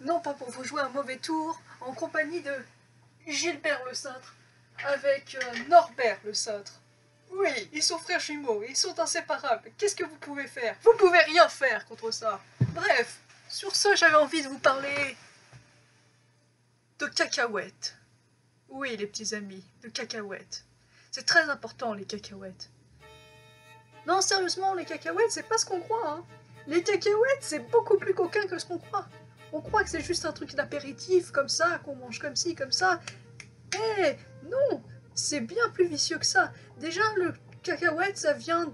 non pas pour vous jouer un mauvais tour, en compagnie de Gilbert le Cintre, avec Norbert le Cintre. Oui, ils sont frères jumeaux, ils sont inséparables. Qu'est-ce que vous pouvez faire? Vous pouvez rien faire contre ça. Bref, sur ce, j'avais envie de vous parler de cacahuètes. Oui, les petits amis, de cacahuètes. C'est très important, les cacahuètes. Non, sérieusement, les cacahuètes, c'est pas ce qu'on croit, hein. Les cacahuètes, c'est beaucoup plus coquin que ce qu'on croit. On croit que c'est juste un truc d'apéritif, comme ça, qu'on mange comme ci, comme ça. Eh, non, c'est bien plus vicieux que ça. Déjà, le cacahuète, ça vient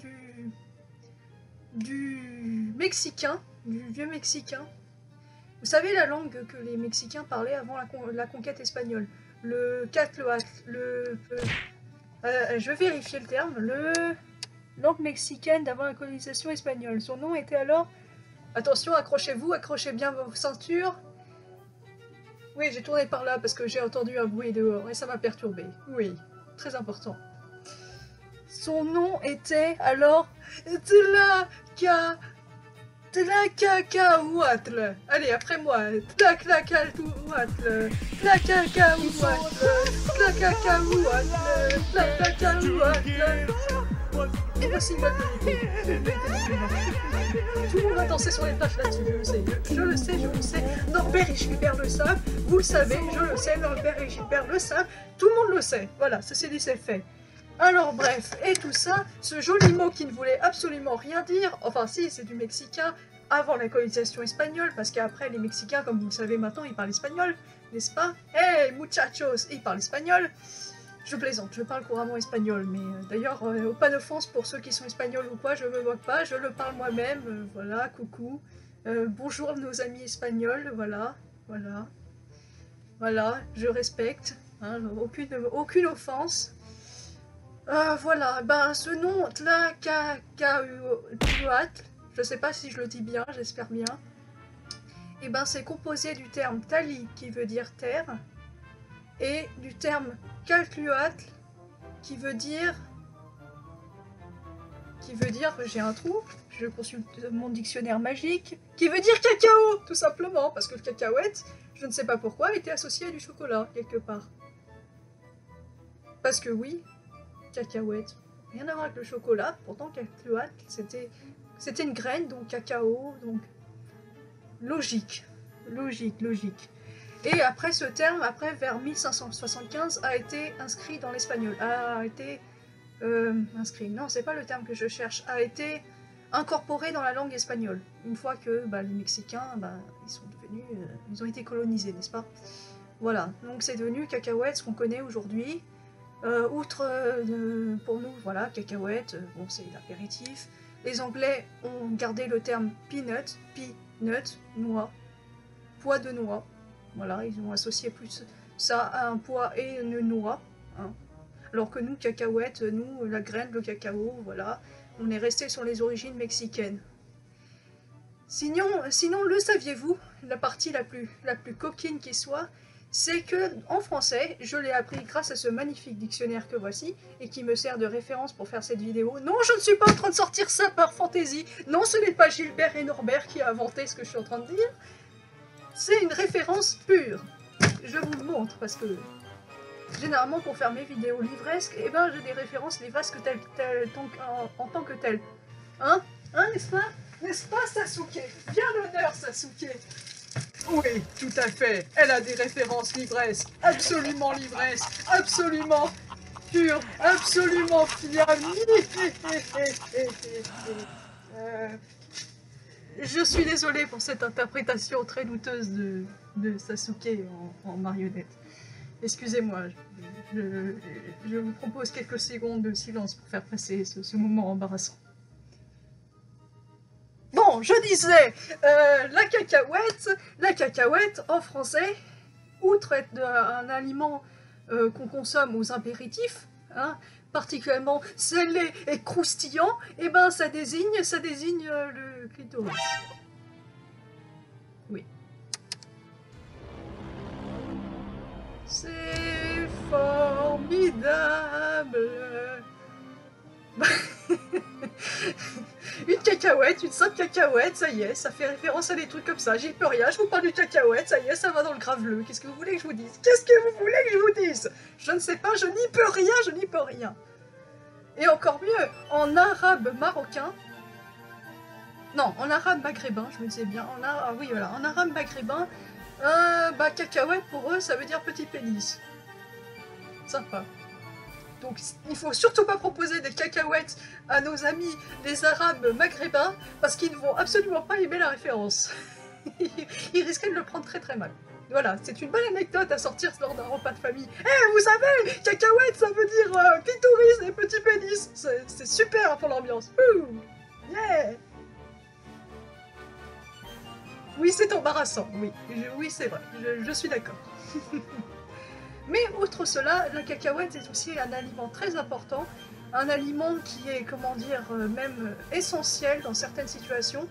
du mexicain, du vieux mexicain. Vous savez la langue que les Mexicains parlaient avant la conquête espagnole. Le catloatl, je vais vérifier le terme. Le langue mexicaine d'avant la colonisation espagnole. Son nom était alors... Attention, accrochez-vous, accrochez bien vos ceintures. Oui, j'ai tourné par là parce que j'ai entendu un bruit dehors et ça m'a perturbé. Oui, très important. Son nom était alors Tlacacahuatl. Allez, après moi. Tlacacahuatl. Tlacacahuatl. Tlacacahuatl. Et voici ma vérité. Tout le monde va danser sur les plages là-dessus, je le sais. Je le sais, je le sais. Norbert et Gilbert le savent. Vous le savez, je le sais. Norbert et Gilbert le savent. Tout le monde le sait. Voilà, ça c'est dit, c'est fait. Alors bref, et tout ça, ce joli mot qui ne voulait absolument rien dire, enfin si, c'est du mexicain avant la colonisation espagnole, parce qu'après les Mexicains, comme vous le savez maintenant, ils parlent espagnol, n'est-ce pas? Hey muchachos, ils parlent espagnol. Je plaisante, je parle couramment espagnol, mais d'ailleurs, pas d'offense pour ceux qui sont espagnols ou quoi, je me moque pas, je le parle moi-même, voilà, coucou. Bonjour nos amis espagnols, voilà, je respecte, hein, aucune offense. Voilà, ben ce nom Tlacacahuatl, je sais pas si je le dis bien, j'espère bien, et ben c'est composé du terme tali qui veut dire terre, et du terme calcluatl qui veut dire, j'ai un trou, je consulte mon dictionnaire magique, qui veut dire cacao, tout simplement, parce que le cacahuète, je ne sais pas pourquoi, était associé à du chocolat, quelque part. Parce que oui, cacahuète, rien à voir avec le chocolat, pourtant calcluatl, c'était une graine, donc cacao, donc logique. Et après ce terme, vers 1575, a été inscrit dans l'espagnol, inscrit, non c'est pas le terme que je cherche, a été incorporé dans la langue espagnole, une fois que les Mexicains, ils sont devenus, ils ont été colonisés, n'est-ce pas? Voilà, donc c'est devenu cacahuète, ce qu'on connaît aujourd'hui. Outre, pour nous, voilà, cacahuète, bon c'est l'apéritif. Les Anglais ont gardé le terme peanut, noix, pois de noix. Voilà, ils ont associé plus ça à un pois et une noix. Hein. Alors que nous, cacahuète, nous, la graine, le cacao, voilà, on est resté sur les origines mexicaines. Sinon le saviez-vous, la partie la plus coquine qui soit, c'est que en français, je l'ai appris grâce à ce magnifique dictionnaire que voici, et qui me sert de référence pour faire cette vidéo. Non, je ne suis pas en train de sortir ça par fantaisie. Non, ce n'est pas Gilbert et Norbert qui a inventé ce que je suis en train de dire. C'est une référence pure. Je vous le montre, parce que généralement, pour faire mes vidéos livresques, eh ben, j'ai des références livresques en tant que telles. Hein, n'est-ce pas? N'est-ce pas, Sasuke? Bien l'honneur, Sasuke. Oui, tout à fait. Elle a des références livresques. Absolument livresques. Absolument pures. Absolument fiables. Je suis désolée pour cette interprétation très douteuse de Sasuke en marionnette. Excusez-moi, je vous propose quelques secondes de silence pour faire passer ce moment embarrassant. Bon, je disais, la cacahuète en français, outre être un aliment qu'on consomme aux impératifs, hein, particulièrement salé et croustillant, et ben ça désigne le clitoris. Oui. C'est formidable. Une cacahuète, une simple cacahuète, ça y est, ça fait référence à des trucs comme ça. J'y peux rien, je vous parle du cacahuète, ça y est, ça va dans le graveleux. Qu'est-ce que vous voulez que je vous dise? Qu'est-ce que vous voulez que je vous dise? Je ne sais pas, je n'y peux rien, je n'y peux rien. Et encore mieux, en arabe marocain, non, en arabe maghrébin, je me disais bien, oui voilà, en arabe maghrébin, bah cacahuète pour eux, ça veut dire petit pénis. Sympa. Donc il faut surtout pas proposer des cacahuètes à nos amis les arabes maghrébins, parce qu'ils ne vont absolument pas aimer la référence. Ils risquaient de le prendre très très mal. Voilà, c'est une bonne anecdote à sortir lors d'un repas de famille. Eh, vous savez, cacahuète, ça veut dire clitoris et petit pénis. C'est super pour l'ambiance. Yeah. Oui, c'est embarrassant, oui. Oui, c'est vrai, je suis d'accord. Mais outre cela, la cacahuète est aussi un aliment très important, un aliment qui est, comment dire, même essentiel dans certaines situations,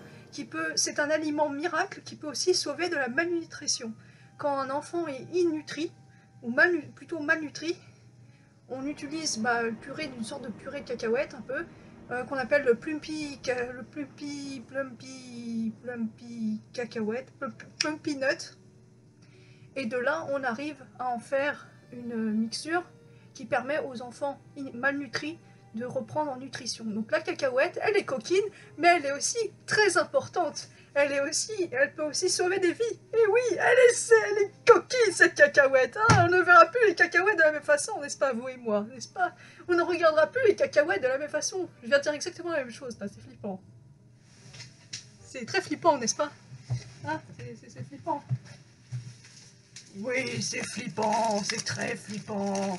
c'est un aliment miracle qui peut aussi sauver de la malnutrition. Quand un enfant est innutri, ou plutôt malnutri, on utilise une sorte de purée de cacahuète un peu, qu'on appelle le plumpy cacahuète, plumpy nut. Et de là, on arrive à en faire une mixture qui permet aux enfants malnutris de reprendre en nutrition. Donc la cacahuète, elle est coquine, mais elle est aussi très importante. Elle peut aussi sauver des vies. Et oui, elle est coquine cette cacahuète. Hein, on ne verra plus les cacahuètes de la même façon, n'est-ce pas, vous et moi, n'est-ce pas? On ne regardera plus les cacahuètes de la même façon. Je viens de dire exactement la même chose, là, c'est flippant. C'est très flippant, n'est-ce pas? Hein, c'est flippant. Oui, c'est flippant, c'est très flippant.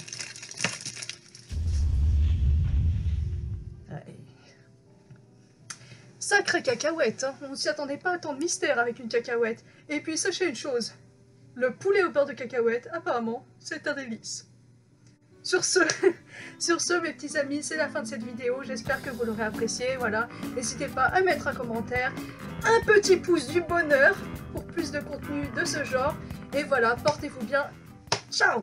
Sacrée cacahuète, hein. On ne s'y attendait pas à tant de mystère avec une cacahuète. Et puis sachez une chose, le poulet au beurre de cacahuète, apparemment, c'est un délice. Sur ce, mes petits amis, c'est la fin de cette vidéo. J'espère que vous l'aurez apprécié. Voilà, n'hésitez pas à mettre un commentaire, un petit pouce du bonheur pour plus de contenu de ce genre. Et voilà, portez-vous bien. Ciao!